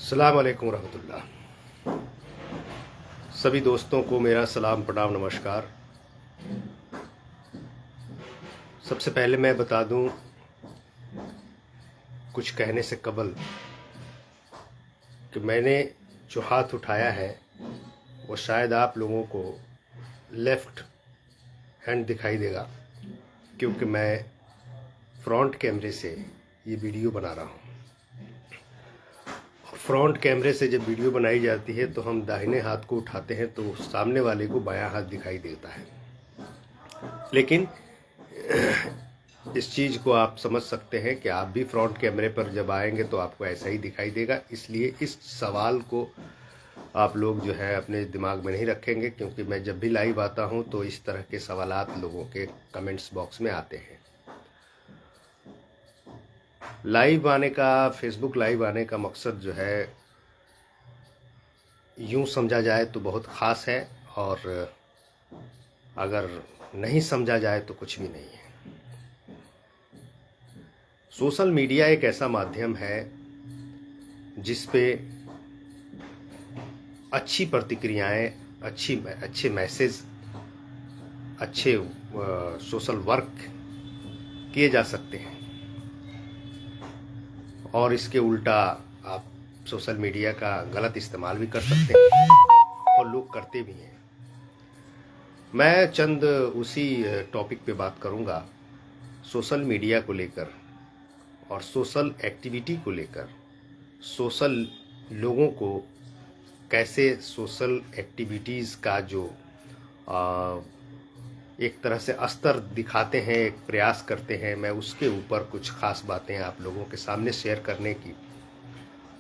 अस्सलाम वालेकुम रहमतुल्लाह। सभी दोस्तों को मेरा सलाम प्रणाम नमस्कार। सबसे पहले मैं बता दूं, कुछ कहने से कबल, कि मैंने जो हाथ उठाया है वो शायद आप लोगों को लेफ़्ट हैंड दिखाई देगा, क्योंकि मैं फ्रंट कैमरे से ये वीडियो बना रहा हूँ। फ्रंट कैमरे से जब वीडियो बनाई जाती है तो हम दाहिने हाथ को उठाते हैं तो सामने वाले को बायां हाथ दिखाई देता है। लेकिन इस चीज़ को आप समझ सकते हैं कि आप भी फ्रंट कैमरे पर जब आएंगे तो आपको ऐसा ही दिखाई देगा। इसलिए इस सवाल को आप लोग जो है अपने दिमाग में नहीं रखेंगे, क्योंकि मैं जब भी लाइव आता हूं तो इस तरह के सवालात लोगों के कमेंट्स बॉक्स में आते हैं। लाइव आने का, फेसबुक लाइव आने का मकसद जो है यूं समझा जाए तो बहुत ख़ास है, और अगर नहीं समझा जाए तो कुछ भी नहीं है। सोशल मीडिया एक ऐसा माध्यम है जिस पे अच्छी प्रतिक्रियाएं, अच्छे मैसेज, अच्छे सोशल वर्क किए जा सकते हैं, और इसके उल्टा आप सोशल मीडिया का गलत इस्तेमाल भी कर सकते हैं, और लोग करते भी हैं। मैं चंद उसी टॉपिक पे बात करूंगा, सोशल मीडिया को लेकर और सोशल एक्टिविटी को लेकर। सोशल लोगों को कैसे सोशल एक्टिविटीज़ का जो एक तरह से स्तर दिखाते हैं, एक प्रयास करते हैं, मैं उसके ऊपर कुछ खास बातें आप लोगों के सामने शेयर करने की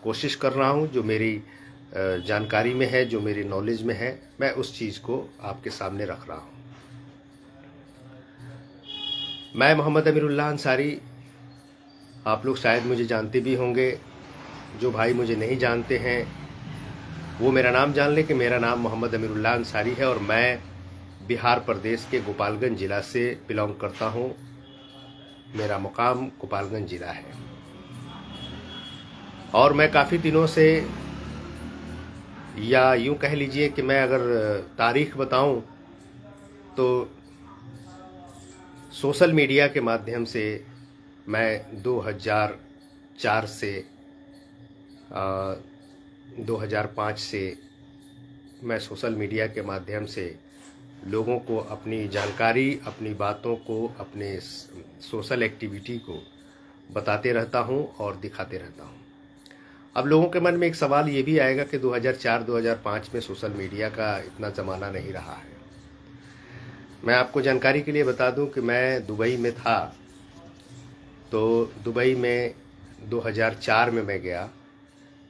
कोशिश कर रहा हूं। जो मेरी जानकारी में है, जो मेरी नॉलेज में है, मैं उस चीज़ को आपके सामने रख रहा हूं। मैं मोहम्मद अमीरुल्लाह अंसारी, आप लोग शायद मुझे जानते भी होंगे। जो भाई मुझे नहीं जानते हैं वो मेरा नाम जान ले कि मेरा नाम मोहम्मद अमीरुल्लाह अंसारी है, और मैं बिहार प्रदेश के गोपालगंज जिला से बिलोंग करता हूं। मेरा मुकाम गोपालगंज जिला है, और मैं काफ़ी दिनों से, या यूं कह लीजिए कि मैं अगर तारीख बताऊं तो सोशल मीडिया के माध्यम से मैं 2004 से 2005 से मैं सोशल मीडिया के माध्यम से लोगों को अपनी जानकारी, अपनी बातों को, अपने सोशल एक्टिविटी को बताते रहता हूं और दिखाते रहता हूं। अब लोगों के मन में एक सवाल ये भी आएगा कि 2004-2005 में सोशल मीडिया का इतना ज़माना नहीं रहा है। मैं आपको जानकारी के लिए बता दूं कि मैं दुबई में था, तो दुबई में 2004 में मैं गया,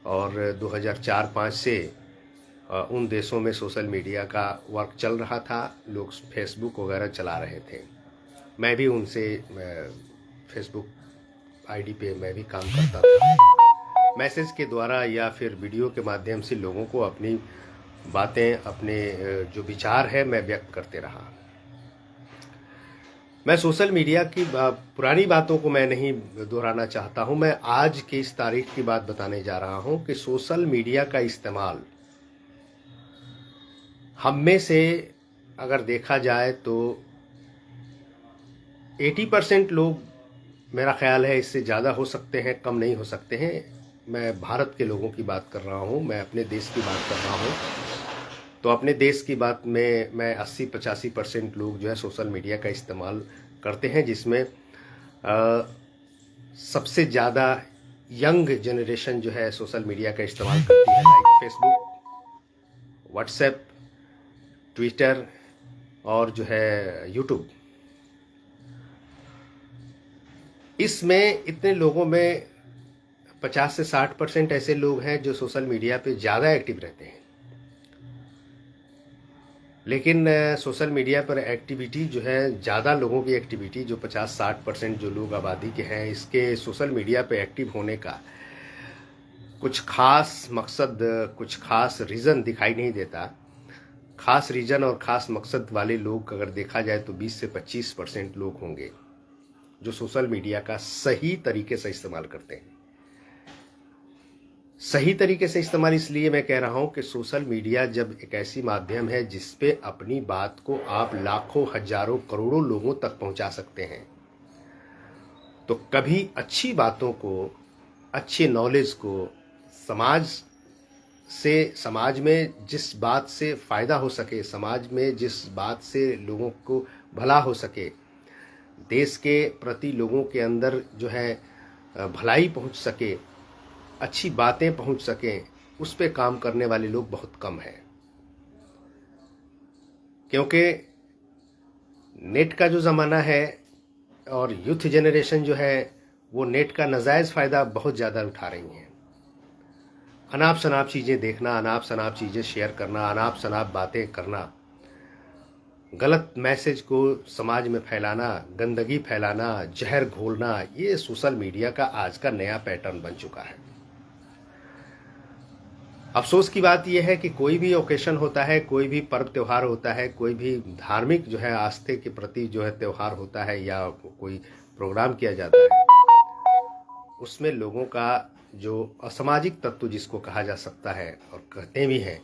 और 2004-05 से उन देशों में सोशल मीडिया का वर्क चल रहा था। लोग फेसबुक वगैरह चला रहे थे। मैं भी उनसे फेसबुक आईडी पे मैं भी काम करता था। मैसेज के द्वारा या फिर वीडियो के माध्यम से लोगों को अपनी बातें, अपने जो विचार है, मैं व्यक्त करते रहा। मैं सोशल मीडिया की पुरानी बातों को मैं नहीं दोहराना चाहता हूं। मैं आज की इस तारीख की बात बताने जा रहा हूं कि सोशल मीडिया का इस्तेमाल हम में से अगर देखा जाए तो 80% लोग, मेरा ख्याल है इससे ज़्यादा हो सकते हैं, कम नहीं हो सकते हैं। मैं भारत के लोगों की बात कर रहा हूं, मैं अपने देश की बात कर रहा हूं। तो अपने देश की बात में मैं 80-85% लोग जो है सोशल मीडिया का इस्तेमाल करते हैं, जिसमें सबसे ज़्यादा यंग जनरेशन जो है सोशल मीडिया का इस्तेमाल करती है, लाइक फेसबुक, व्हाट्सएप, ट्विटर और जो है यूट्यूब। इसमें इतने लोगों में 50 से 60% ऐसे लोग हैं जो सोशल मीडिया पे ज़्यादा एक्टिव रहते हैं। लेकिन सोशल मीडिया पर एक्टिविटी जो है, ज़्यादा लोगों की एक्टिविटी, जो 50-60% जो लोग आबादी के हैं, इसके सोशल मीडिया पे एक्टिव होने का कुछ खास मकसद, कुछ खास रीज़न दिखाई नहीं देता। खास रीज़न और खास मकसद वाले लोग अगर देखा जाए तो 20 से 25% लोग होंगे जो सोशल मीडिया का सही तरीके से इस्तेमाल करते हैं। सही तरीके से इस्तेमाल इसलिए मैं कह रहा हूं कि सोशल मीडिया जब एक ऐसी माध्यम है जिस पे अपनी बात को आप लाखों, हजारों, करोड़ों लोगों तक पहुंचा सकते हैं, तो कभी अच्छी बातों को, अच्छे नॉलेज को, समाज समाज में जिस बात से फायदा हो सके, समाज में जिस बात से लोगों को भला हो सके, देश के प्रति लोगों के अंदर जो है भलाई पहुंच सके, अच्छी बातें पहुंच सकें, उस पे काम करने वाले लोग बहुत कम हैं। क्योंकि नेट का जो ज़माना है और यूथ जनरेशन जो है वो नेट का नाजायज़ फ़ायदा बहुत ज़्यादा उठा रही हैं। अनाप शनाप चीज़ें देखना, अनाप शनाप चीज़ें शेयर करना, अनाप शनाप बातें करना, गलत मैसेज को समाज में फैलाना, गंदगी फैलाना, जहर घोलना, ये सोशल मीडिया का आज का नया पैटर्न बन चुका है। अफसोस की बात यह है कि कोई भी ओकेशन होता है, कोई भी पर्व त्योहार होता है, कोई भी धार्मिक जो है आस्थे के प्रति जो है त्योहार होता है या कोई प्रोग्राम किया जाता है, उसमें लोगों का जो असामाजिक तत्व जिसको कहा जा सकता है और कहते भी हैं,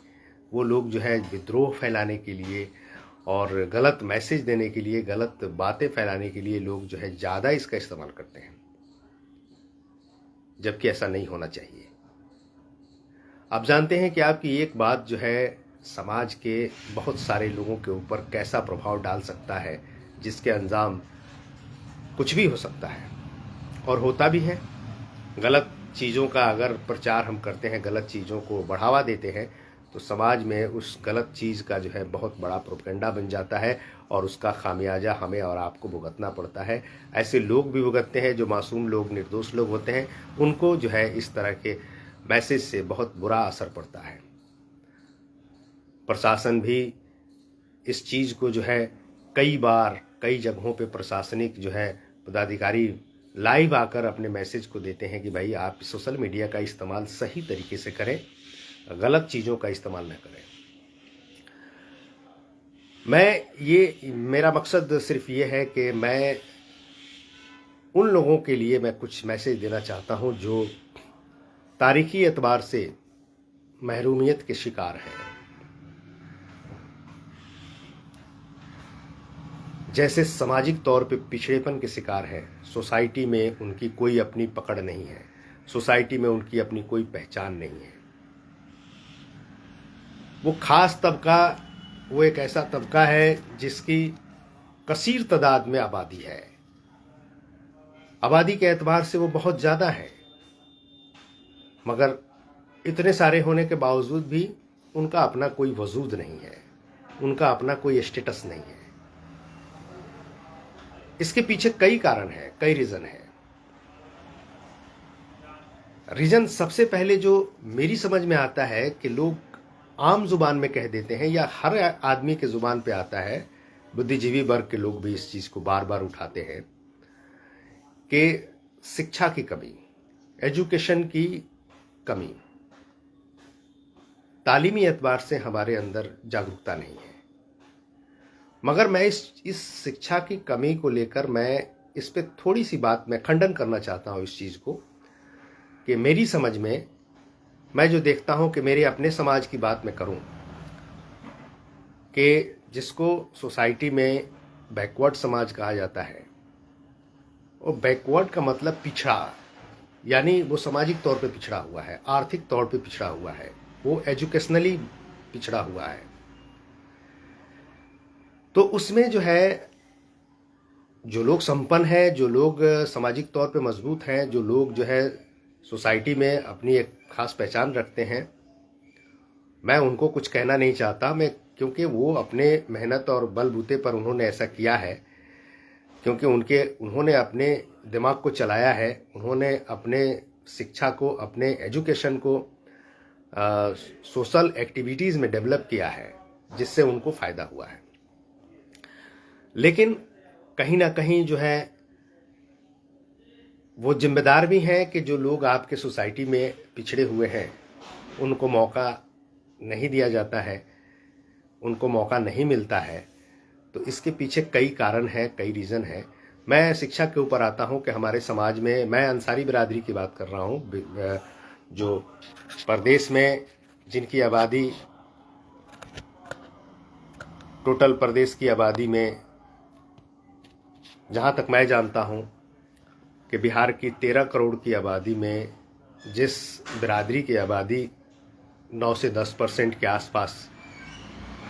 वो लोग जो है विद्रोह फैलाने के लिए और गलत मैसेज देने के लिए, गलत बातें फैलाने के लिए लोग जो है ज़्यादा इसका इस्तेमाल करते हैं, जबकि ऐसा नहीं होना चाहिए। आप जानते हैं कि आपकी एक बात जो है समाज के बहुत सारे लोगों के ऊपर कैसा प्रभाव डाल सकता है, जिसके अंजाम कुछ भी हो सकता है और होता भी है। गलत चीज़ों का अगर प्रचार हम करते हैं, गलत चीज़ों को बढ़ावा देते हैं, तो समाज में उस गलत चीज़ का जो है बहुत बड़ा प्रोपेगेंडा बन जाता है और उसका खामियाजा हमें और आपको भुगतना पड़ता है। ऐसे लोग भी भुगतते हैं जो मासूम लोग, निर्दोष लोग होते हैं, उनको जो है इस तरह के मैसेज से बहुत बुरा असर पड़ता है। प्रशासन भी इस चीज़ को जो है कई बार कई जगहों पे प्रशासनिक जो है पदाधिकारी लाइव आकर अपने मैसेज को देते हैं कि भाई आप सोशल मीडिया का इस्तेमाल सही तरीके से करें, गलत चीज़ों का इस्तेमाल न करें। मेरा मकसद सिर्फ ये है कि मैं उन लोगों के लिए मैं कुछ मैसेज देना चाहता हूं जो तारीखी एतबार से महरूमियत के शिकार हैं। जैसे सामाजिक तौर पे पिछड़ेपन के शिकार हैं, सोसाइटी में उनकी कोई अपनी पकड़ नहीं है, सोसाइटी में उनकी अपनी कोई पहचान नहीं है। वो खास तबका, वो एक ऐसा तबका है जिसकी कसीर तादाद में आबादी है, आबादी के एतबार से वो बहुत ज़्यादा है, मगर इतने सारे होने के बावजूद भी उनका अपना कोई वजूद नहीं है, उनका अपना कोई स्टेटस नहीं है। इसके पीछे कई कारण हैं, कई रीज़न है। रीज़न सबसे पहले जो मेरी समझ में आता है कि लोग आम जुबान में कह देते हैं या हर आदमी के जुबान पे आता है, बुद्धिजीवी वर्ग के लोग भी इस चीज़ को बार बार उठाते हैं कि शिक्षा की कमी, एजुकेशन की कमी, तालीमी एतबार से हमारे अंदर जागरूकता नहीं है। मगर मैं इस शिक्षा की कमी को लेकर मैं इस पे थोड़ी सी बात मैं खंडन करना चाहता हूँ इस चीज़ को, कि मेरी समझ में मैं जो देखता हूँ कि मेरे अपने समाज की बात मैं करूँ कि जिसको सोसाइटी में बैकवर्ड समाज कहा जाता है, और बैकवर्ड का मतलब पिछड़ा, यानी वो सामाजिक तौर पे पिछड़ा हुआ है, आर्थिक तौर पे पिछड़ा हुआ है, वो एजुकेशनली पिछड़ा हुआ है। तो उसमें जो है जो लोग संपन्न हैं, जो लोग सामाजिक तौर पे मजबूत हैं, जो लोग जो है सोसाइटी में अपनी एक खास पहचान रखते हैं, मैं उनको कुछ कहना नहीं चाहता मैं, क्योंकि वो अपने मेहनत और बलबूते पर उन्होंने ऐसा किया है, क्योंकि उन्होंने अपने दिमाग को चलाया है, उन्होंने अपने शिक्षा को, अपने एजुकेशन को सोशल एक्टिविटीज़ में डेवलप किया है, जिससे उनको फ़ायदा हुआ है। लेकिन कहीं ना कहीं जो है वो जिम्मेदार भी हैं कि जो लोग आपके सोसाइटी में पिछड़े हुए हैं उनको मौका नहीं दिया जाता है, उनको मौका नहीं मिलता है। तो इसके पीछे कई कारण हैं, कई रीज़न हैं। मैं शिक्षा के ऊपर आता हूं कि हमारे समाज में, मैं अंसारी बिरादरी की बात कर रहा हूं, जो प्रदेश में जिनकी आबादी, टोटल प्रदेश की आबादी में जहाँ तक मैं जानता हूँ कि बिहार की 13 करोड़ की आबादी में जिस बिरादरी की आबादी 9 से 10% के आसपास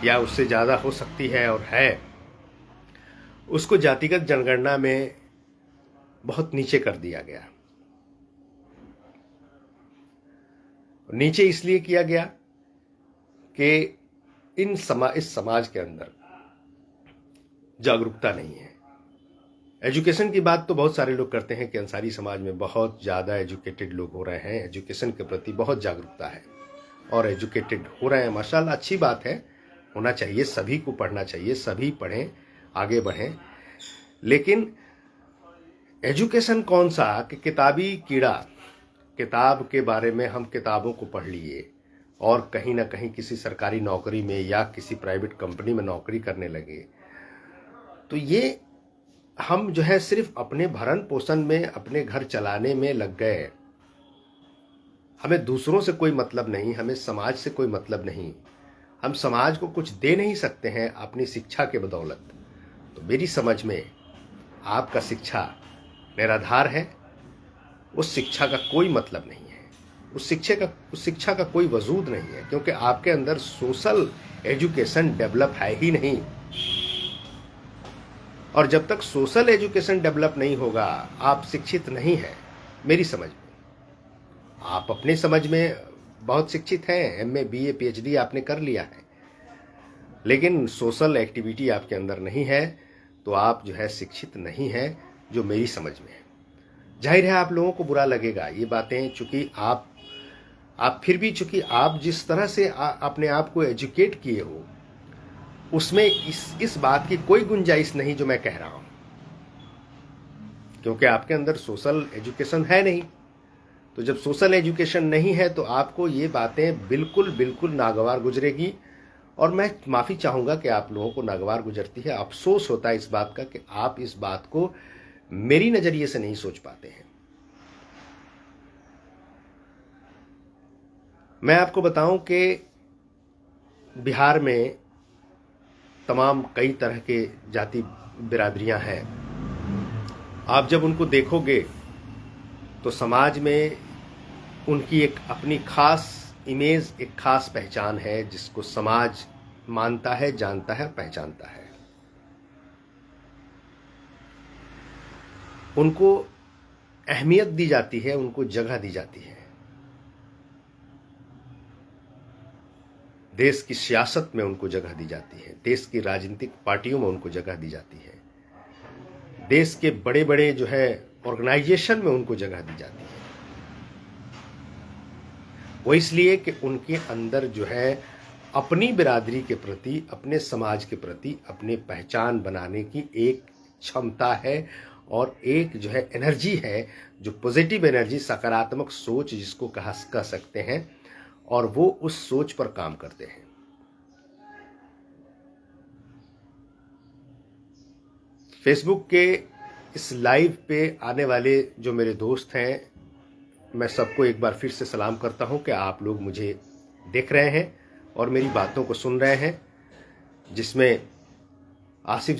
या उससे ज़्यादा हो सकती है और है, उसको जातिगत जनगणना में बहुत नीचे कर दिया गया। नीचे इसलिए किया गया कि इस समाज के अंदर जागरूकता नहीं है। एजुकेशन की बात तो बहुत सारे लोग करते हैं कि अंसारी समाज में बहुत ज़्यादा एजुकेटेड लोग हो रहे हैं, एजुकेशन के प्रति बहुत जागरूकता है और एजुकेटेड हो रहे हैं। माशाल्लाह, अच्छी बात है, होना चाहिए, सभी को पढ़ना चाहिए, सभी पढ़ें, आगे बढ़ें। लेकिन एजुकेशन कौन सा कि किताबी कीड़ा, किताब के बारे में हम किताबों को पढ़ लिए और कहीं ना कहीं किसी सरकारी नौकरी में या किसी प्राइवेट कंपनी में नौकरी करने लगे, तो ये हम जो है सिर्फ अपने भरण पोषण में, अपने घर चलाने में लग गए। हमें दूसरों से कोई मतलब नहीं, हमें समाज से कोई मतलब नहीं, हम समाज को कुछ दे नहीं सकते हैं अपनी शिक्षा के बदौलत। तो मेरी समझ में आपका शिक्षा निराधार है, उस शिक्षा का कोई मतलब नहीं है, उस शिक्षा का कोई वजूद नहीं है, क्योंकि आपके अंदर सोशल एजुकेशन डेवलप है ही नहीं। और जब तक सोशल एजुकेशन डेवलप नहीं होगा, आप शिक्षित नहीं हैं मेरी समझ में। आप अपने समझ में बहुत शिक्षित हैं, MA BA PhD आपने कर लिया है, लेकिन सोशल एक्टिविटी आपके अंदर नहीं है, तो आप जो है शिक्षित नहीं है, जो मेरी समझ में है। जाहिर है आप लोगों को बुरा लगेगा ये बातें, चूंकि आप फिर भी चूंकि आप जिस तरह से अपने आप को एजुकेट किए हो, उसमें इस बात की कोई गुंजाइश नहीं जो मैं कह रहा हूं, क्योंकि आपके अंदर सोशल एजुकेशन है नहीं। तो जब सोशल एजुकेशन नहीं है तो आपको ये बातें बिल्कुल नागवार गुजरेगी, और मैं माफ़ी चाहूँगा कि आप लोगों को नागवार गुजरती है। अफसोस होता है इस बात का कि आप इस बात को मेरी नज़रिए से नहीं सोच पाते हैं। मैं आपको बताऊं कि बिहार में तमाम कई तरह के जाति बिरादरियां हैं। आप जब उनको देखोगे तो समाज में उनकी एक अपनी खास इमेज, एक खास पहचान है, जिसको समाज मानता है, जानता है, पहचानता है। उनको अहमियत दी जाती है, उनको जगह दी जाती है। देश की सियासत में उनको जगह दी जाती है, देश की राजनीतिक पार्टियों में उनको जगह दी जाती है, देश के बड़े बड़े जो है ऑर्गेनाइजेशन में उनको जगह दी जाती है। वो इसलिए कि उनके अंदर जो है अपनी बिरादरी के प्रति, अपने समाज के प्रति अपने पहचान बनाने की एक क्षमता है और एक जो है एनर्जी है, जो पॉजिटिव एनर्जी, सकारात्मक सोच जिसको कह सकते हैं, और वो उस सोच पर काम करते हैं। फेसबुक के इस लाइव पे आने वाले जो मेरे दोस्त हैं, मैं सबको एक बार फिर से सलाम करता हूं कि आप लोग मुझे देख रहे हैं और मेरी बातों को सुन रहे हैं, जिसमें आसिफ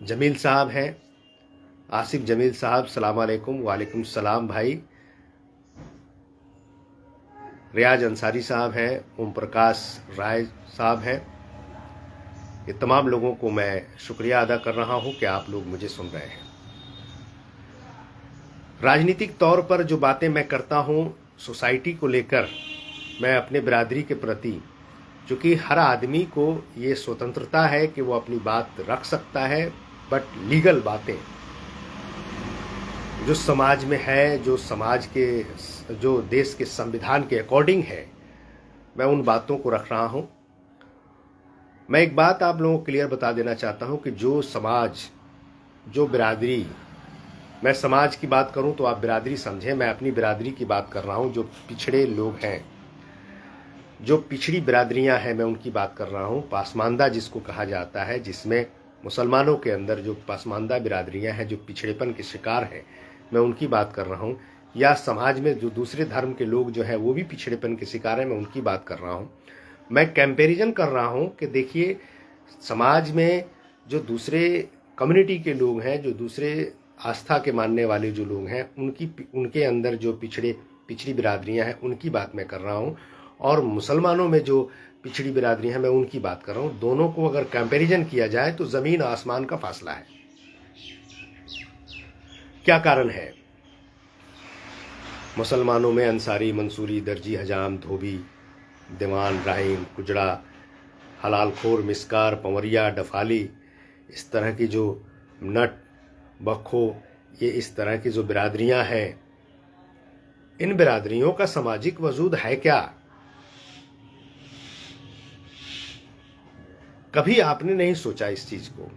जमील साहब हैं। आसिफ जमील साहब, सलाम अलैकुम। वालेकुम सलाम भाई। रियाज अंसारी साहब हैं, ओम प्रकाश राय साहब हैं। ये तमाम लोगों को मैं शुक्रिया अदा कर रहा हूं कि आप लोग मुझे सुन रहे हैं। राजनीतिक तौर पर जो बातें मैं करता हूं सोसाइटी को लेकर, मैं अपने बिरादरी के प्रति, चूँकि हर आदमी को ये स्वतंत्रता है कि वो अपनी बात रख सकता है, बट लीगल बातें जो समाज में है, जो समाज के, जो देश के संविधान के अकॉर्डिंग है, मैं उन बातों को रख रहा हूं। मैं एक बात आप लोगों को क्लियर बता देना चाहता हूं कि जो समाज, जो बिरादरी, मैं समाज की बात करूं तो आप बिरादरी समझें, मैं अपनी बिरादरी की बात कर रहा हूं। जो पिछड़े लोग हैं, जो पिछड़ी बिरादरियां हैं, मैं उनकी बात कर रहा हूं। पासमानदा जिसको कहा जाता है, जिसमें मुसलमानों के अंदर जो पासमानदा बिरादरियां हैं, जो पिछड़ेपन के शिकार हैं, मैं उनकी बात कर रहा हूं। या समाज में जो दूसरे धर्म के लोग जो है वो भी पिछड़ेपन के शिकार हैं, मैं उनकी बात कर रहा हूँ। मैं कंपैरिजन कर रहा हूँ कि देखिए समाज में जो दूसरे कम्युनिटी के लोग हैं, जो दूसरे आस्था के मानने वाले जो लोग हैं, उनके अंदर जो पिछड़ी बिरादरियां हैं उनकी बात मैं कर रहा हूँ, और मुसलमानों में जो पिछड़ी बिरादरी हैं मैं उनकी बात कर रहा हूँ। दोनों को अगर कंपैरिजन किया जाए तो ज़मीन आसमान का फासला है। क्या कारण है? मुसलमानों में अंसारी, मंसूरी, दर्जी, हजाम, धोबी, दीवान, राहीम, कुजड़ा, हलालखोर, मिस्कार, पंवरिया, डफाली, इस तरह की जो नट, बखो, ये इस तरह की जो बिरादरियां हैं, इन बिरादरियों का सामाजिक वजूद है क्या? कभी आपने नहीं सोचा इस चीज को?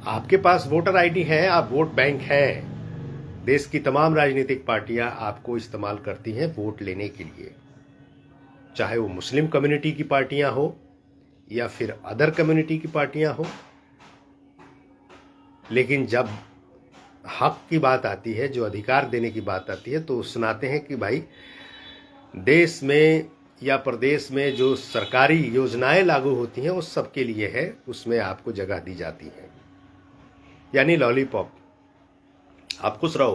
आपके पास वोटर आईडी है, आप वोट बैंक हैं। देश की तमाम राजनीतिक पार्टियां आपको इस्तेमाल करती हैं वोट लेने के लिए, चाहे वो मुस्लिम कम्युनिटी की पार्टियां हो या फिर अदर कम्युनिटी की पार्टियां हो। लेकिन जब हक की बात आती है, जो अधिकार देने की बात आती है, तो सुनाते हैं कि भाई देश में या प्रदेश में जो सरकारी योजनाएं लागू होती हैं वो सबके लिए है, उसमें आपको जगह दी जाती है, यानी लॉलीपॉप। आप खुश रहो,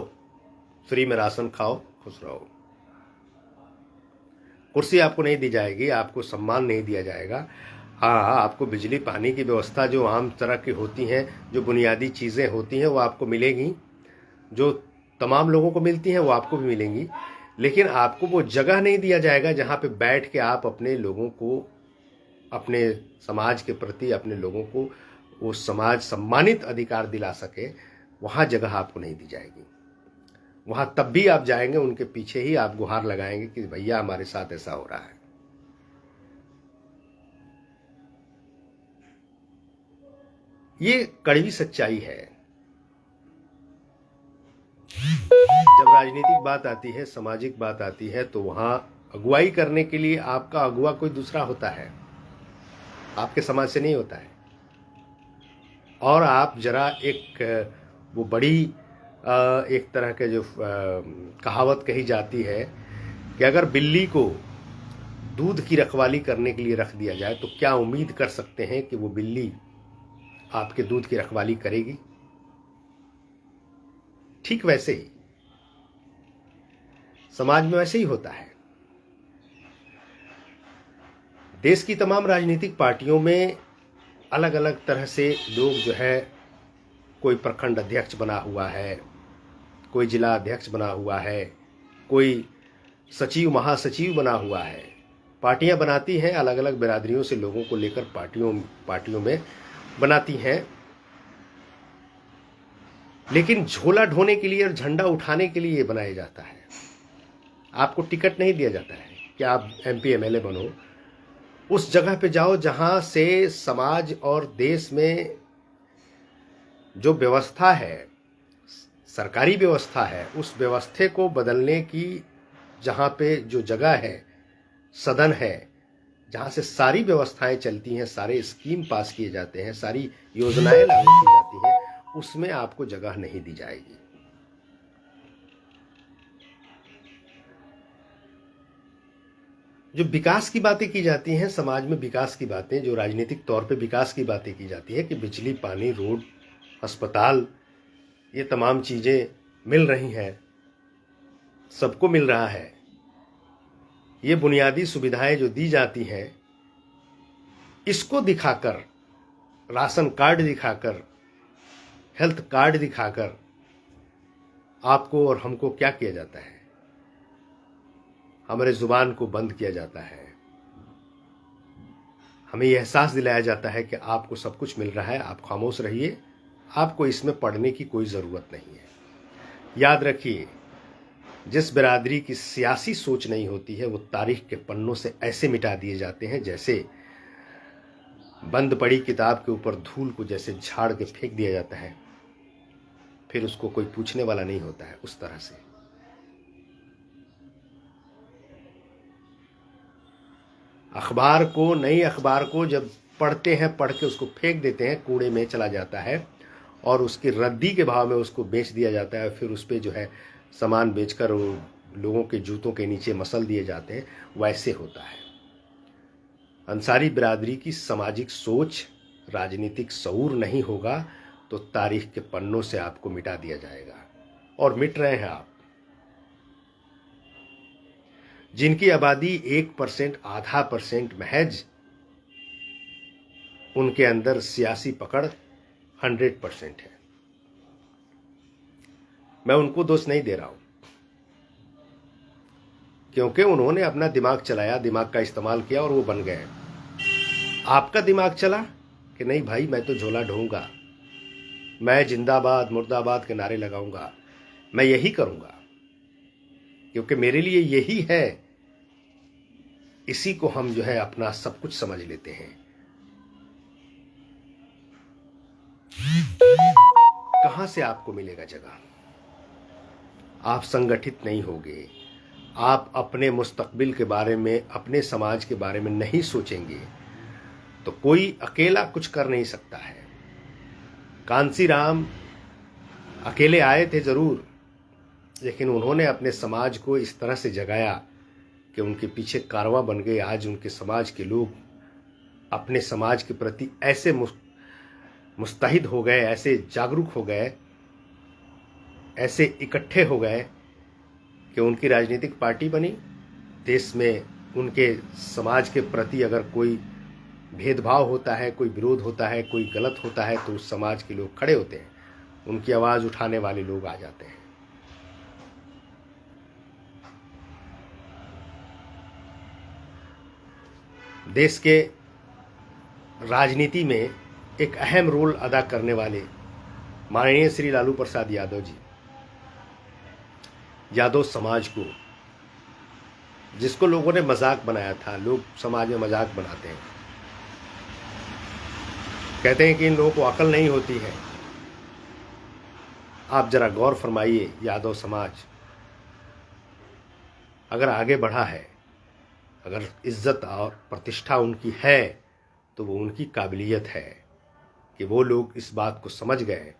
फ्री में राशन खाओ, खुश रहो। कुर्सी आपको नहीं दी जाएगी, आपको सम्मान नहीं दिया जाएगा। हाँ, आपको बिजली पानी की व्यवस्था जो आम तरह की होती हैं, जो बुनियादी चीज़ें होती हैं वो आपको मिलेंगी, जो तमाम लोगों को मिलती हैं वो आपको भी मिलेंगी। लेकिन आपको वो जगह नहीं दिया जाएगा जहाँ पे बैठ के आप अपने लोगों को, अपने समाज के प्रति अपने लोगों को वो समाज सम्मानित अधिकार दिला सके। वहाँ जगह आपको नहीं दी जाएगी। वहाँ तब भी आप जाएंगे, उनके पीछे ही आप गुहार लगाएंगे कि भैया हमारे साथ ऐसा हो रहा है। ये कड़वी सच्चाई है। जब राजनीतिक बात आती है, सामाजिक बात आती है, तो वहां अगुवाई करने के लिए आपका अगुवा कोई दूसरा होता है, आपके समाज से नहीं होता है। और आप जरा एक वो बड़ी एक तरह के जो कहावत कही जाती है कि अगर बिल्ली को दूध की रखवाली करने के लिए रख दिया जाए तो क्या उम्मीद कर सकते हैं कि वो बिल्ली आपके दूध की रखवाली करेगी? ठीक वैसे ही समाज में वैसे ही होता है। देश की तमाम राजनीतिक पार्टियों में अलग अलग तरह से लोग जो है, कोई प्रखंड अध्यक्ष बना हुआ है, कोई जिला अध्यक्ष बना हुआ है, कोई सचिव महासचिव बना हुआ है। पार्टियां बनाती हैं, अलग अलग बिरादरियों से लोगों को लेकर पार्टियों में बनाती हैं। लेकिन झोला ढोने के लिए और झंडा उठाने के लिए ये बनाया जाता है। आपको टिकट नहीं दिया जाता है कि आप MP MLA बनो। उस जगह पे जाओ जहां से समाज और देश में जो व्यवस्था है, सरकारी व्यवस्था है, उस व्यवस्था को बदलने की जहां पे जो जगह है, सदन है, जहां से सारी व्यवस्थाएं चलती हैं, सारे स्कीम पास किए जाते हैं, सारी योजनाएं लागू की जाती हैं, उसमें आपको जगह नहीं दी जाएगी। जो विकास की बातें की जाती हैं समाज में, विकास की बातें जो राजनीतिक तौर पे विकास की बातें की जाती है कि बिजली, पानी, रोड, अस्पताल, ये तमाम चीजें मिल रही हैं, सबको मिल रहा है। ये बुनियादी सुविधाएं जो दी जाती हैं, इसको दिखाकर, राशन कार्ड दिखाकर, हेल्थ कार्ड दिखाकर आपको और हमको क्या किया जाता है? हमारे जुबान को बंद किया जाता है। हमें यह एहसास दिलाया जाता है कि आपको सब कुछ मिल रहा है, आप खामोश रहिए, आपको इसमें पढ़ने की कोई ज़रूरत नहीं है। याद रखिए, जिस बिरादरी की सियासी सोच नहीं होती है वो तारीख के पन्नों से ऐसे मिटा दिए जाते हैं जैसे बंद पड़ी किताब के ऊपर धूल को जैसे झाड़ के फेंक दिया जाता है, फिर उसको कोई पूछने वाला नहीं होता है। उस तरह से अखबार को, नई अखबार को जब पढ़ते हैं, पढ़ के उसको फेंक देते हैं, कूड़े में चला जाता है और उसकी रद्दी के भाव में उसको बेच दिया जाता है। फिर उस पर जो है सामान बेचकर वो लोगों के जूतों के नीचे मसल दिए जाते हैं, वैसे होता है। अंसारी बिरादरी की सामाजिक सोच, राजनीतिक शऊर नहीं होगा तो तारीख के पन्नों से आपको मिटा दिया जाएगा, और मिट रहे हैं आप। जिनकी आबादी 1%, आधा % महज, उनके अंदर सियासी पकड़ 100% है। मैं उनको दोष नहीं दे रहा हूं, क्योंकि उन्होंने अपना दिमाग चलाया, दिमाग का इस्तेमाल किया और वो बन गए। आपका दिमाग चला कि नहीं भाई, मैं तो झोला ढोऊंगा, मैं जिंदाबाद मुर्दाबाद के नारे लगाऊंगा, मैं यही करूंगा क्योंकि मेरे लिए यही है। इसी को हम जो है अपना सब कुछ समझ लेते हैं। कहां से आपको मिलेगा जगह? आप संगठित नहीं होगे, आप अपने मुस्तकबिल के बारे में, अपने समाज के बारे में नहीं सोचेंगे तो कोई अकेला कुछ कर नहीं सकता है। कांसीराम अकेले आए थे जरूर, लेकिन उन्होंने अपने समाज को इस तरह से जगाया कि उनके पीछे कारवां बन गए। आज उनके समाज के लोग अपने समाज के प्रति ऐसे मुस्तहिद हो गए, ऐसे जागरूक हो गए, ऐसे इकट्ठे हो गए कि उनकी राजनीतिक पार्टी बनी। देश में उनके समाज के प्रति अगर कोई भेदभाव होता है, कोई विरोध होता है, कोई गलत होता है, तो उस समाज के लोग खड़े होते हैं, उनकी आवाज उठाने वाले लोग आ जाते हैं। देश के राजनीति में एक अहम रोल अदा करने वाले माननीय श्री लालू प्रसाद यादव जी, यादव समाज को, जिसको लोगों ने मजाक बनाया था, लोग समाज में मजाक बनाते हैं, कहते हैं कि इन लोगों को अकल नहीं होती है। आप जरा गौर फरमाइए, यादव समाज अगर आगे बढ़ा है, अगर इज्जत और प्रतिष्ठा उनकी है, तो वो उनकी काबिलियत है कि वो लोग इस बात को समझ गए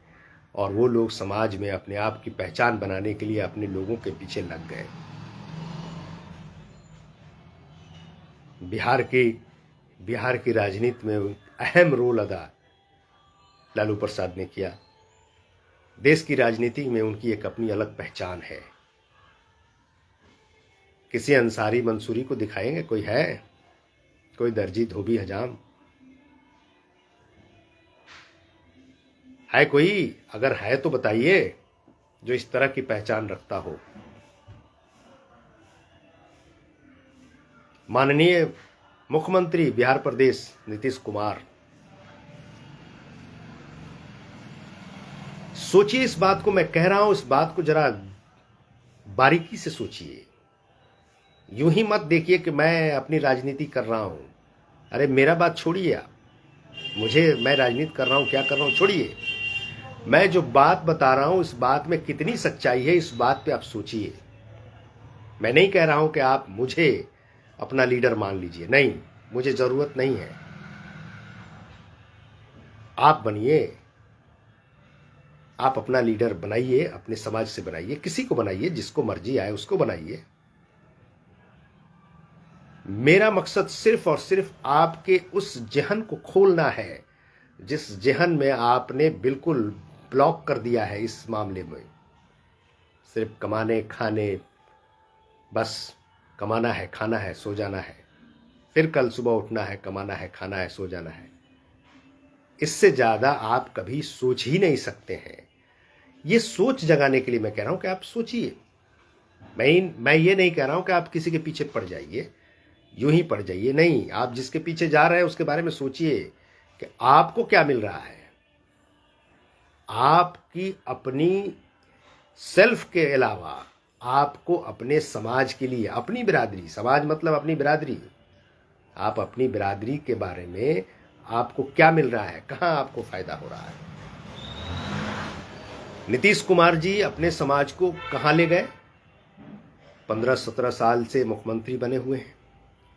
और वो लोग समाज में अपने आप की पहचान बनाने के लिए अपने लोगों के पीछे लग गए। बिहार की राजनीति में अहम रोल अदा लालू प्रसाद ने किया। देश की राजनीति में उनकी एक अपनी अलग पहचान है। किसी अंसारी मंसूरी को दिखाएंगे? कोई है? कोई दर्जी धोबी हजाम है कोई? अगर है तो बताइए, जो इस तरह की पहचान रखता हो। माननीय मुख्यमंत्री बिहार प्रदेश नीतीश कुमार, सोचिए इस बात को, मैं कह रहा हूं, इस बात को जरा बारीकी से सोचिए। यूं ही मत देखिए कि मैं अपनी राजनीति कर रहा हूं। अरे मेरा बात छोड़िए आप, मैं राजनीति कर रहा हूं, क्या कर रहा हूं, छोड़िए। मैं जो बात बता रहा हूं, इस बात में कितनी सच्चाई है, इस बात पे आप सोचिए। मैं नहीं कह रहा हूं कि आप मुझे अपना लीडर मान लीजिए, नहीं, मुझे जरूरत नहीं है। आप बनिए, आप अपना लीडर बनाइए, अपने समाज से बनाइए, किसी को बनाइए, जिसको मर्जी आए उसको बनाइए। मेरा मकसद सिर्फ और सिर्फ आपके उस जहन को खोलना है जिस जहन में आपने बिल्कुल ब्लॉक कर दिया है इस मामले में। सिर्फ कमाने खाने, बस कमाना है, खाना है, सो जाना है, फिर कल सुबह उठना है, कमाना है, खाना है, सो जाना है। इससे ज्यादा आप कभी सोच ही नहीं सकते हैं। ये सोच जगाने के लिए मैं कह रहा हूं कि आप सोचिए। मैं ये नहीं कह रहा हूं कि आप किसी के पीछे पड़ जाइए, यूं ही पड़ जाइए, नहीं। आप जिसके पीछे जा रहे हैं उसके बारे में सोचिए कि आपको क्या मिल रहा है। आपकी अपनी सेल्फ के अलावा आपको अपने समाज के लिए, अपनी बिरादरी, समाज मतलब अपनी बिरादरी, आप अपनी बिरादरी के बारे में आपको क्या मिल रहा है, कहां आपको फायदा हो रहा है। नीतीश कुमार जी अपने समाज को कहां ले गए? 15-17 साल से मुख्यमंत्री बने हुए हैं।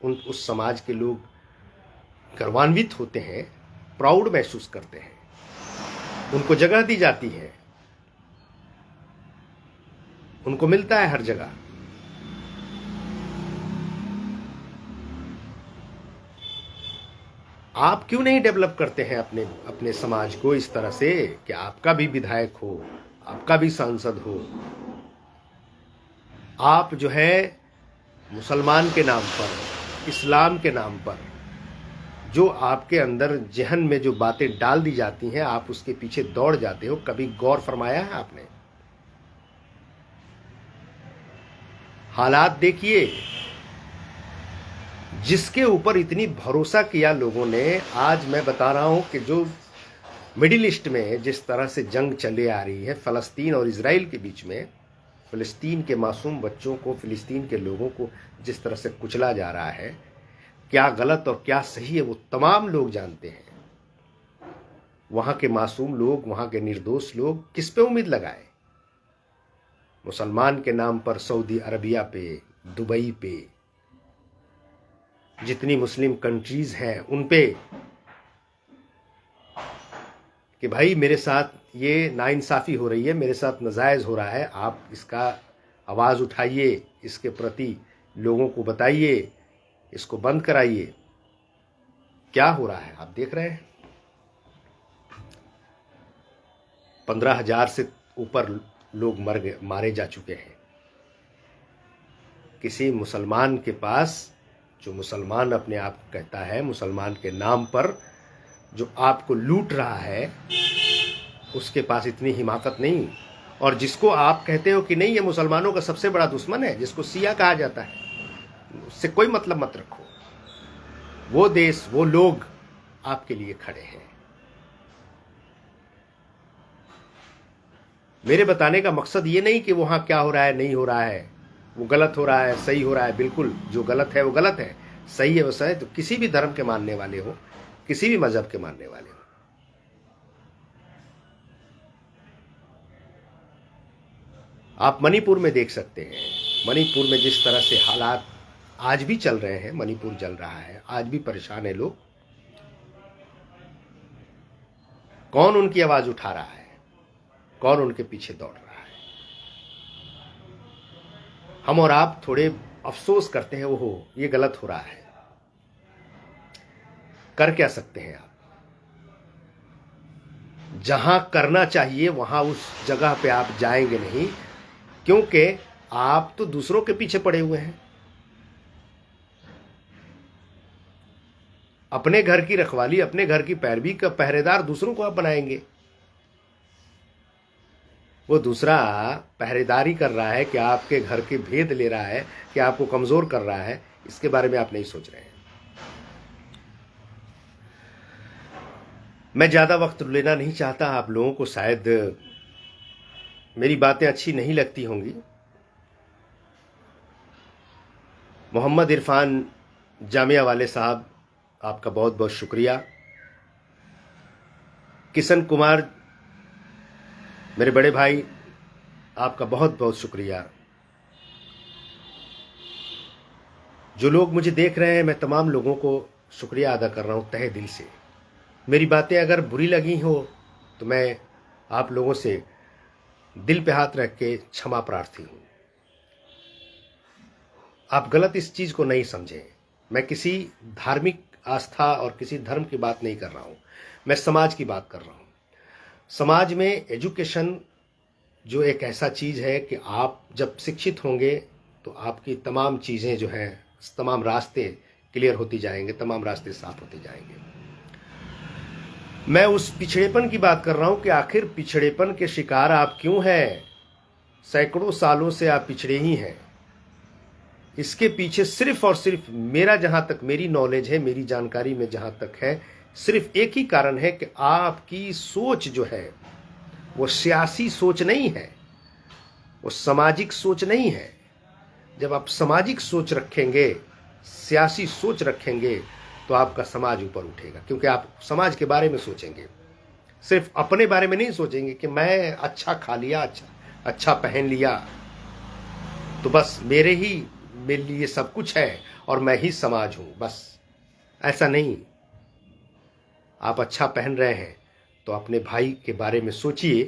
उस समाज के लोग गर्वान्वित होते हैं, प्राउड महसूस करते हैं, उनको जगह दी जाती है। उनको मिलता है हर जगह। आप क्यों नहीं डेवलप करते हैं अपने अपने समाज को इस तरह से कि आपका भी विधायक हो, आपका भी सांसद हो। आप जो है मुसलमान के नाम पर, इस्लाम के नाम पर जो आपके अंदर जहन में जो बातें डाल दी जाती हैं, आप उसके पीछे दौड़ जाते हो। कभी गौर फरमाया है आपने? हालात देखिए, जिसके ऊपर इतनी भरोसा किया लोगों ने, आज मैं बता रहा हूं कि जो मिडिल ईस्ट में जिस तरह से जंग चले आ रही है फ़लस्तीन और इजराइल के बीच में, फ़लस्तीन के मासूम बच्चों को, फ़लस्तीन के लोगों को जिस तरह से कुचला जा रहा है, क्या गलत और क्या सही है वो तमाम लोग जानते हैं। वहां के मासूम लोग, वहां के निर्दोष लोग किस पे उम्मीद लगाए? मुसलमान के नाम पर सऊदी अरबिया पे, दुबई पे, जितनी मुस्लिम कंट्रीज हैं उन पे, कि भाई मेरे साथ ये नाइंसाफ़ी हो रही है, मेरे साथ नाजायज़ हो रहा है, आप इसका आवाज़ उठाइए, इसके प्रति लोगों को बताइए, इसको बंद कराइए। क्या हो रहा है आप देख रहे हैं। 15,000 से ऊपर लोग मारे जा चुके हैं। किसी मुसलमान के पास, जो मुसलमान अपने आप को कहता है, मुसलमान के नाम पर जो आपको लूट रहा है, उसके पास इतनी हिमाकत नहीं। और जिसको आप कहते हो कि नहीं ये मुसलमानों का सबसे बड़ा दुश्मन है, जिसको सिया कहा जाता है, उससे कोई मतलब मत रखो। वो देश, वो लोग आपके लिए खड़े हैं। मेरे बताने का मकसद ये नहीं कि वहां क्या हो रहा है, नहीं हो रहा है, वो गलत हो रहा है, सही हो रहा है। बिल्कुल, जो गलत है वो गलत है, सही है वो सही है। तो किसी भी धर्म के मानने वाले हो, किसी भी मजहब के मानने वाले हो, आप मणिपुर में देख सकते हैं। मणिपुर में जिस तरह से हालात आज भी चल रहे हैं, मणिपुर जल रहा है, आज भी परेशान है लोग। कौन उनकी आवाज उठा रहा है? कौन उनके पीछे दौड़ रहा है? हम और आप थोड़े अफसोस करते हैं, ओहो ये गलत हो रहा है। कर क्या सकते हैं आप? जहां करना चाहिए वहां उस जगह पे आप जाएंगे नहीं, क्योंकि आप तो दूसरों के पीछे पड़े हुए हैं। अपने घर की रखवाली, अपने घर की पैरवी का पहरेदार दूसरों को आप बनाएंगे। वो दूसरा पहरेदारी कर रहा है कि आपके घर के भेद ले रहा है, कि आपको कमजोर कर रहा है, इसके बारे में आप नहीं सोच रहे हैं। मैं ज्यादा वक्त लेना नहीं चाहता। आप लोगों को शायद मेरी बातें अच्छी नहीं लगती होंगी। मोहम्मद इरफान जामिया वाले साहब, आपका बहुत बहुत शुक्रिया। किशन कुमार मेरे बड़े भाई, आपका बहुत बहुत शुक्रिया। जो लोग मुझे देख रहे हैं, मैं तमाम लोगों को शुक्रिया अदा कर रहा हूं तहे दिल से। मेरी बातें अगर बुरी लगी हो तो मैं आप लोगों से दिल पे हाथ रख के क्षमा प्रार्थी हूं। आप गलत इस चीज को नहीं समझें। मैं किसी धार्मिक आस्था और किसी धर्म की बात नहीं कर रहा हूं, मैं समाज की बात कर रहा हूं। समाज में एजुकेशन जो एक ऐसा चीज है कि आप जब शिक्षित होंगे तो आपकी तमाम चीजें जो हैं, तमाम रास्ते क्लियर होती जाएंगे, तमाम रास्ते साफ होते जाएंगे। मैं उस पिछड़ेपन की बात कर रहा हूं कि आखिर पिछड़ेपन के शिकार आप क्यों हैं? सैकड़ों सालों से आप पिछड़े ही हैं। इसके पीछे सिर्फ और सिर्फ मेरा, जहां तक मेरी नॉलेज है, मेरी जानकारी में जहां तक है, सिर्फ एक ही कारण है कि आपकी सोच जो है वो सियासी सोच नहीं है, वो सामाजिक सोच नहीं है। जब आप सामाजिक सोच रखेंगे, सियासी सोच रखेंगे, तो आपका समाज ऊपर उठेगा, क्योंकि आप समाज के बारे में सोचेंगे, सिर्फ अपने बारे में नहीं सोचेंगे कि मैं अच्छा खा लिया, अच्छा पहन लिया, तो बस मेरे लिए सब कुछ है और मैं ही समाज हूं। बस ऐसा नहीं। आप अच्छा पहन रहे हैं तो अपने भाई के बारे में सोचिए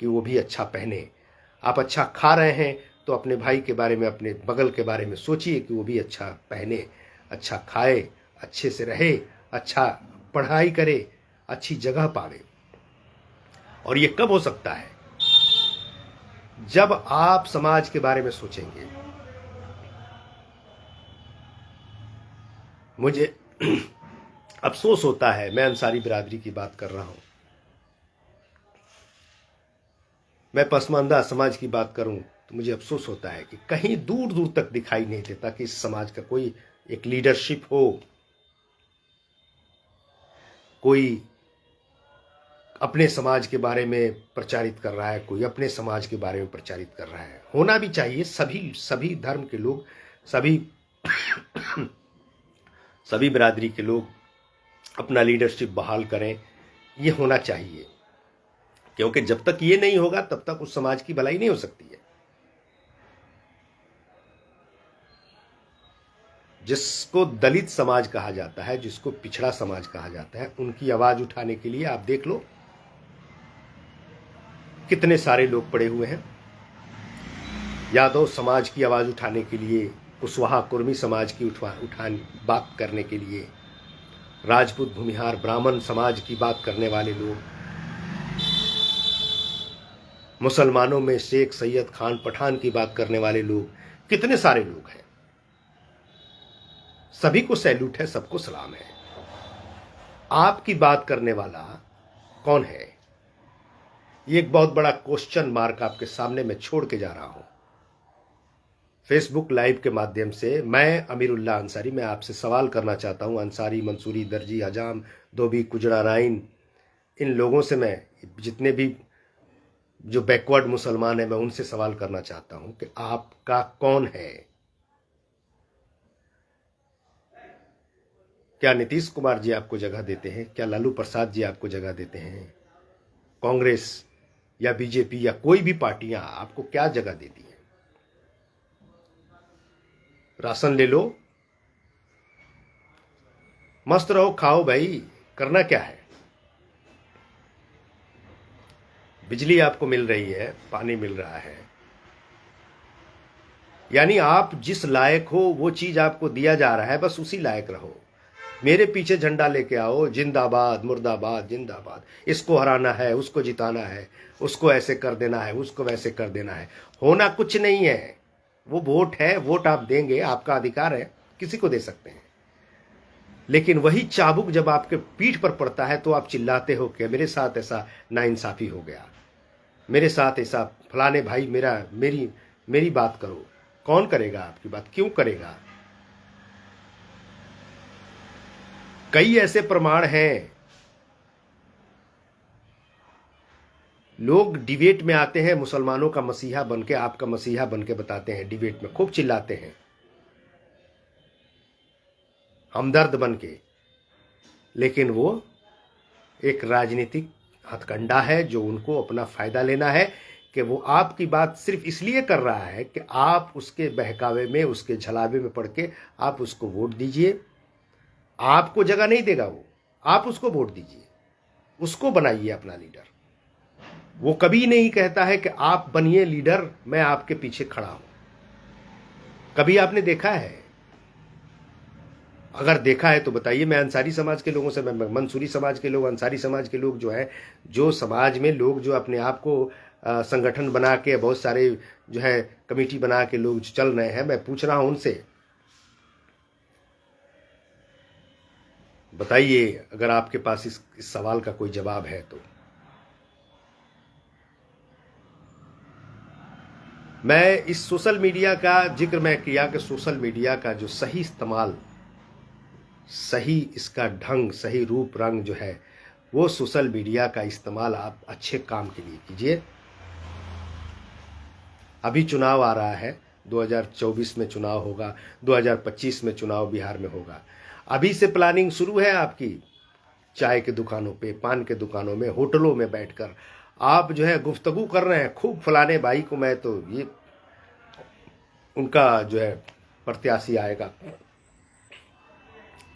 कि वो भी अच्छा पहने। आप अच्छा खा रहे हैं तो अपने भाई के बारे में, अपने बगल के बारे में सोचिए कि वो भी अच्छा पहने, अच्छा खाए, अच्छे से रहे, अच्छा पढ़ाई करे, अच्छी जगह पावे। और ये कब हो सकता है? जब आप समाज के बारे में सोचेंगे। मुझे अफसोस होता है, मैं अंसारी बिरादरी की बात कर रहा हूं, मैं पसमानदा समाज की बात करूं तो मुझे अफसोस होता है कि कहीं दूर दूर तक दिखाई नहीं देता कि इस समाज का कोई एक लीडरशिप हो, कोई अपने समाज के बारे में प्रचारित कर रहा है, कोई अपने समाज के बारे में प्रचारित कर रहा है। होना भी चाहिए, सभी धर्म के लोग, सभी बिरादरी के लोग अपना लीडरशिप बहाल करें, ये होना चाहिए। क्योंकि जब तक ये नहीं होगा तब तक उस समाज की भलाई नहीं हो सकती है। जिसको दलित समाज कहा जाता है, जिसको पिछड़ा समाज कहा जाता है, उनकी आवाज उठाने के लिए आप देख लो कितने सारे लोग पड़े हुए हैं। यादव समाज की आवाज उठाने के लिए, कुशवाहा कुर्मी समाज की बात करने के लिए, राजपूत भूमिहार ब्राह्मण समाज की बात करने वाले लोग, मुसलमानों में शेख सैयद खान पठान की बात करने वाले लोग, कितने सारे लोग हैं। सभी को सैल्यूट है, सबको सलाम है। आपकी बात करने वाला कौन है? ये एक बहुत बड़ा क्वेश्चन मार्क आपके सामने मैं छोड़ के जा रहा हूं। फेसबुक लाइव के माध्यम से मैं अमीरुल्लाह अंसारी, मैं आपसे सवाल करना चाहता हूं। अंसारी, मंसूरी, दर्जी, हजाम, धोबी, कुजड़ा, राइन, इन लोगों से मैं, जितने भी जो बैकवर्ड मुसलमान है, मैं उनसे सवाल करना चाहता हूं कि आपका कौन है? क्या नीतीश कुमार जी आपको जगह देते हैं? क्या लालू प्रसाद जी आपको जगह देते हैं? कांग्रेस या बीजेपी या कोई भी पार्टियां आपको क्या जगह देती हैं? राशन ले लो, मस्त रहो, खाओ भाई, करना क्या है? बिजली आपको मिल रही है, पानी मिल रहा है, यानी आप जिस लायक हो वो चीज आपको दिया जा रहा है, बस उसी लायक रहो। मेरे पीछे झंडा लेके आओ, जिंदाबाद मुर्दाबाद जिंदाबाद, इसको हराना है, उसको जिताना है, उसको ऐसे कर देना है, उसको वैसे कर देना है। होना कुछ नहीं है, वो वोट है, वोट आप देंगे, आपका अधिकार है, किसी को दे सकते हैं। लेकिन वही चाबुक जब आपके पीठ पर पड़ता है तो आप चिल्लाते हो कि मेरे साथ ऐसा नाइंसाफी हो गया, मेरे साथ ऐसा, फलाने भाई मेरी बात करो। कौन करेगा आपकी बात? क्यों करेगा? कई ऐसे प्रमाण हैं। लोग डिबेट में आते हैं, मुसलमानों का मसीहा बनके, आपका मसीहा बनके बताते हैं, डिबेट में खूब चिल्लाते हैं, हमदर्द बनके। लेकिन वो एक राजनीतिक हथकंडा है जो उनको अपना फायदा लेना है, कि वो आपकी बात सिर्फ इसलिए कर रहा है कि आप उसके बहकावे में, उसके झलावे में पड़ के आप उसको वोट दीजिए। आपको जगह नहीं देगा वो, आप उसको वोट दीजिए, उसको बनाइए अपना लीडर। वो कभी नहीं कहता है कि आप बनिए लीडर, मैं आपके पीछे खड़ा हूं। कभी आपने देखा है? अगर देखा है तो बताइए। मैं अंसारी समाज के लोगों से, मैं मंसूरी समाज के लोग, अंसारी समाज के लोग जो है, जो समाज में लोग जो अपने आप को संगठन बना के, बहुत सारे जो है कमेटी बना के लोग चल रहे हैं, मैं पूछ रहा हूं उनसे, बताइए अगर आपके पास इस सवाल का कोई जवाब है तो। मैं इस सोशल मीडिया का जिक्र मैं किया कि सोशल मीडिया का जो सही इस्तेमाल, सही इसका ढंग, सही रूप रंग जो है, वो सोशल मीडिया का इस्तेमाल आप अच्छे काम के लिए कीजिए। अभी चुनाव आ रहा है, 2024 में चुनाव होगा, 2025 में चुनाव बिहार में होगा। अभी से प्लानिंग शुरू है आपकी। चाय के दुकानों पे, पान के दुकानों में, होटलों में बैठकर आप जो है गुफ्तगू कर रहे हैं खूब, फलाने भाई को मैं तो ये, उनका जो है प्रत्याशी आएगा,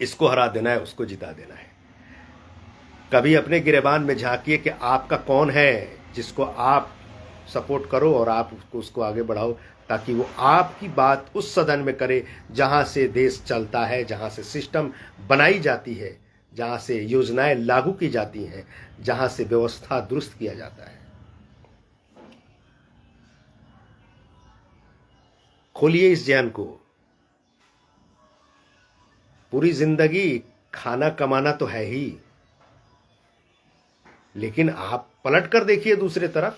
इसको हरा देना है, उसको जिता देना है। कभी अपने गिरेबान में झांकिए कि आपका कौन है जिसको आप सपोर्ट करो और आप उसको आगे बढ़ाओ, ताकि वो आपकी बात उस सदन में करे जहां से देश चलता है, जहां से सिस्टम बनाई जाती है, जहां से योजनाएं लागू की जाती हैं, जहां से व्यवस्था दुरुस्त किया जाता है। खोलिए इस जैन को। पूरी जिंदगी खाना कमाना तो है ही, लेकिन आप पलट कर देखिए दूसरे तरफ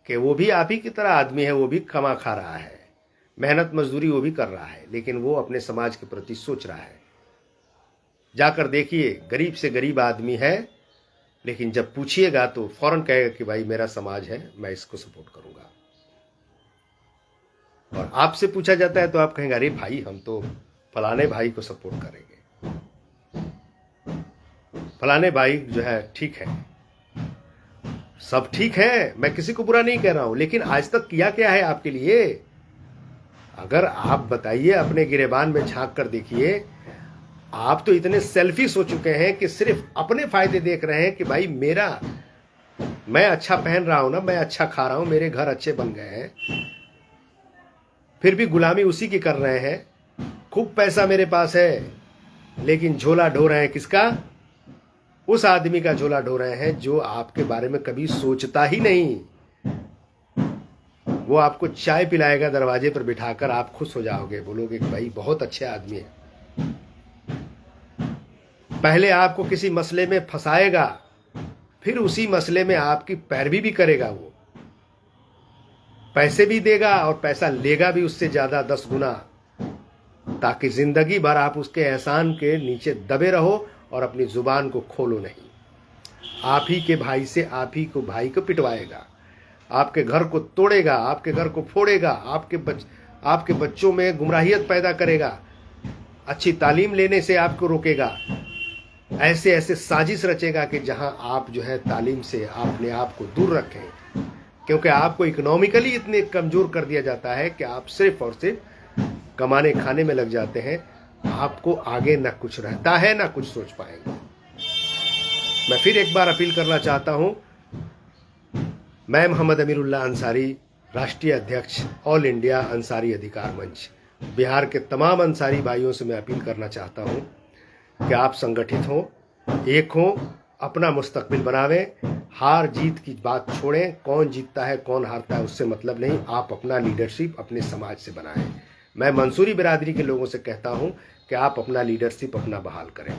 कि वो भी आप ही की तरह आदमी है, वो भी कमा खा रहा है, मेहनत मजदूरी वो भी कर रहा है, लेकिन वो अपने समाज के प्रति सोच रहा है। जाकर देखिए, गरीब से गरीब आदमी है, लेकिन जब पूछिएगा तो फौरन कहेगा कि भाई मेरा समाज है, मैं इसको सपोर्ट करूंगा। और आपसे पूछा जाता है तो आप कहेंगे अरे भाई हम तो फलाने भाई को सपोर्ट करेंगे, फलाने भाई जो है ठीक है। सब ठीक है, मैं किसी को बुरा नहीं कह रहा हूं, लेकिन आज तक किया क्या है आपके लिए? अगर आप बताइए, अपने गिरेबान में झांक कर देखिए। आप तो इतने सेल्फिश हो चुके हैं कि सिर्फ अपने फायदे देख रहे हैं कि भाई मैं अच्छा पहन रहा हूं ना, मैं अच्छा खा रहा हूं, मेरे घर अच्छे बन गए हैं, फिर भी गुलामी उसी की कर रहे हैं। खूब पैसा मेरे पास है, लेकिन झोला ढो रहे हैं किसका? उस आदमी का झोला ढो रहे हैं जो आपके बारे में कभी सोचता ही नहीं। वो आपको चाय पिलाएगा दरवाजे पर बिठाकर, आप खुश हो जाओगे, बोलोगे कि भाई बहुत अच्छे आदमी है। पहले आपको किसी मसले में फंसाएगा, फिर उसी मसले में आपकी पैरवी भी करेगा। वो पैसे भी देगा और पैसा लेगा भी उससे ज्यादा 10 गुना, ताकि जिंदगी भर आप उसके एहसान के नीचे दबे रहो और अपनी जुबान को खोलो नहीं। आप ही के भाई से आप ही को भाई को पिटवाएगा, आपके घर को तोड़ेगा, आपके घर को फोड़ेगा, आपके बच्चों में गुमराहियत पैदा करेगा, अच्छी तालीम लेने से आपको रोकेगा, ऐसे ऐसे साजिश रचेगा कि जहां आप जो है तालीम से अपने आप को दूर रखें, क्योंकि आपको इकोनॉमिकली इतने कमजोर कर दिया जाता है कि आप सिर्फ और सिर्फ कमाने खाने में लग जाते हैं। आपको आगे ना कुछ रहता है, ना कुछ सोच पाएंगे। मैं फिर एक बार अपील करना चाहता हूं। मैं मोहम्मद अमीरुल्लाह अंसारी, राष्ट्रीय अध्यक्ष ऑल इंडिया अंसारी अधिकार मंच, बिहार के तमाम अंसारी भाइयों से मैं अपील करना चाहता हूं कि आप संगठित हों, एक हों, अपना मुस्तकबिल बनावें, हार जीत की बात छोड़ें। कौन जीतता है कौन हारता है उससे मतलब नहीं, आप अपना लीडरशिप अपने समाज से बनाएं। मैं मंसूरी बिरादरी के लोगों से कहता हूं कि आप अपना लीडरशिप अपना बहाल करें।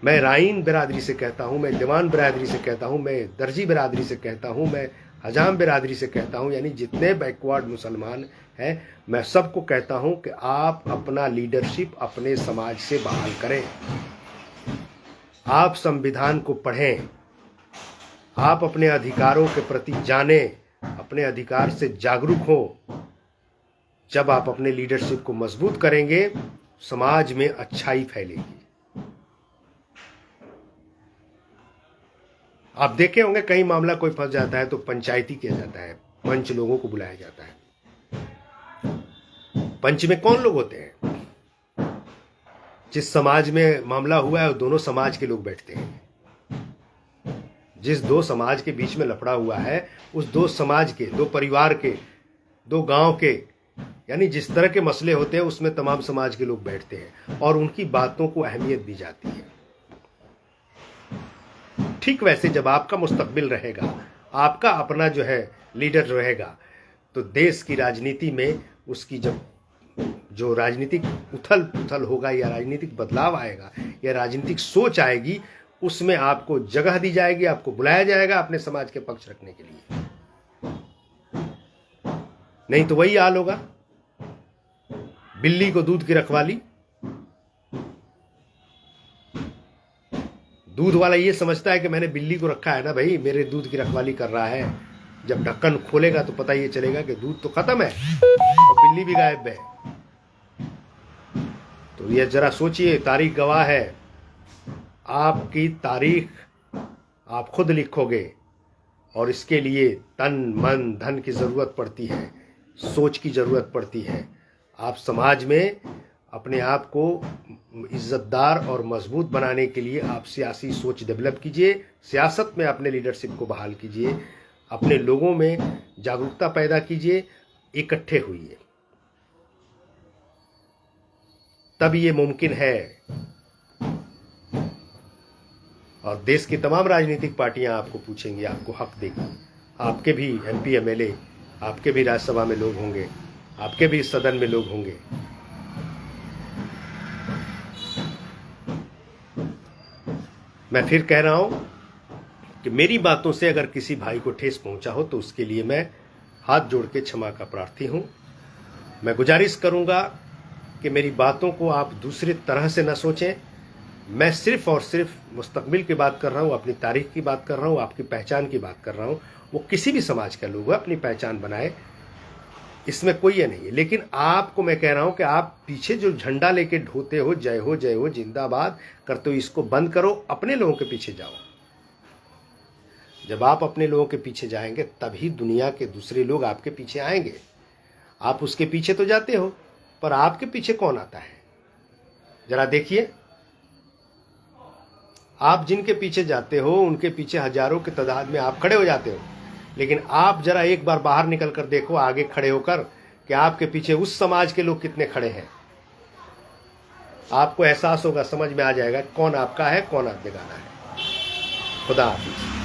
मैं राइन बिरादरी से कहता हूं, मैं दीवान बिरादरी से कहता हूं, मैं दर्जी बिरादरी से कहता हूं, मैं हजाम बिरादरी से कहता हूं, यानी जितने बैकवर्ड मुसलमान हैं, मैं सबको कहता हूं कि आप अपना लीडरशिप अपने समाज से बहाल करें। आप संविधान को पढ़ें, आप अपने अधिकारों के प्रति जानें, अपने अधिकार से जागरूक हो। जब आप अपने लीडरशिप को मजबूत करेंगे, समाज में अच्छाई फैलेगी। आप देखे होंगे कई मामला कोई फंस जाता है तो पंचायती किया जाता है, पंच लोगों को बुलाया जाता है। पंच में कौन लोग होते हैं? जिस समाज में मामला हुआ है वो दोनों समाज के लोग बैठते हैं। जिस दो समाज के बीच में लफड़ा हुआ है, उस दो समाज के, दो परिवार के, दो गांव के, यानी जिस तरह के मसले होते हैं उसमें तमाम समाज के लोग बैठते हैं और उनकी बातों को अहमियत दी जाती है। ठीक वैसे जब आपका मुस्तकबिल रहेगा, आपका अपना जो है लीडर रहेगा, तो देश की राजनीति में उसकी जो राजनीतिक उथल पुथल होगा या राजनीतिक बदलाव आएगा या राजनीतिक सोच आएगी, उसमें आपको जगह दी जाएगी, आपको बुलाया जाएगा अपने समाज के पक्ष रखने के लिए। नहीं तो वही हाल होगा, बिल्ली को दूध की रखवाली। दूध वाला ये समझता है कि मैंने बिल्ली को रखा है ना भाई, मेरे दूध की रखवाली कर रहा है। जब ढक्कन खोलेगा तो पता ये चलेगा कि दूध तो खत्म है और बिल्ली भी गायब है। तो ये जरा सोचिए, तारीख गवाह है, आपकी तारीख आप खुद लिखोगे और इसके लिए तन मन धन की जरूरत पड़ती है, सोच की जरूरत पड़ती है। आप समाज में अपने आप को इज्जतदार और मजबूत बनाने के लिए आप सियासी सोच डेवलप कीजिए, सियासत में अपने लीडरशिप को बहाल कीजिए, अपने लोगों में जागरूकता पैदा कीजिए, इकट्ठे हुई, तब ये मुमकिन है। और देश की तमाम राजनीतिक पार्टियां आपको पूछेंगी, आपको हक देगी। आपके भी MP MLA, आपके भी राज्यसभा में लोग होंगे, आपके भी सदन में लोग होंगे। मैं फिर कह रहा हूं कि मेरी बातों से अगर किसी भाई को ठेस पहुंचा हो तो उसके लिए मैं हाथ जोड़ के क्षमा का प्रार्थी हूं। मैं गुजारिश करूंगा कि मेरी बातों को आप दूसरी तरह से न सोचें। मैं सिर्फ और सिर्फ मुस्तकबिल की बात कर रहा हूं, अपनी तारीख की बात कर रहा हूं, आपकी पहचान की बात कर रहा हूं। वो किसी भी समाज का लोग अपनी पहचान बनाए, इसमें कोई ये नहीं है। लेकिन आपको मैं कह रहा हूं कि आप पीछे जो झंडा लेके ढोते हो, जय हो जिंदाबाद करते हो, इसको बंद करो, अपने लोगों के पीछे जाओ। जब आप अपने लोगों के पीछे जाएंगे तभी दुनिया के दूसरे लोग आपके पीछे आएंगे। आप उसके पीछे तो जाते हो, पर आपके पीछे कौन आता है जरा देखिए। आप जिनके पीछे जाते हो उनके पीछे हजारों की तादाद में आप खड़े हो जाते हो, लेकिन आप जरा एक बार बाहर निकल कर देखो आगे खड़े होकर कि आपके पीछे उस समाज के लोग कितने खड़े हैं। आपको एहसास होगा, समझ में आ जाएगा कौन आपका है, कौन आप बेगाना है। खुदा हाफिज।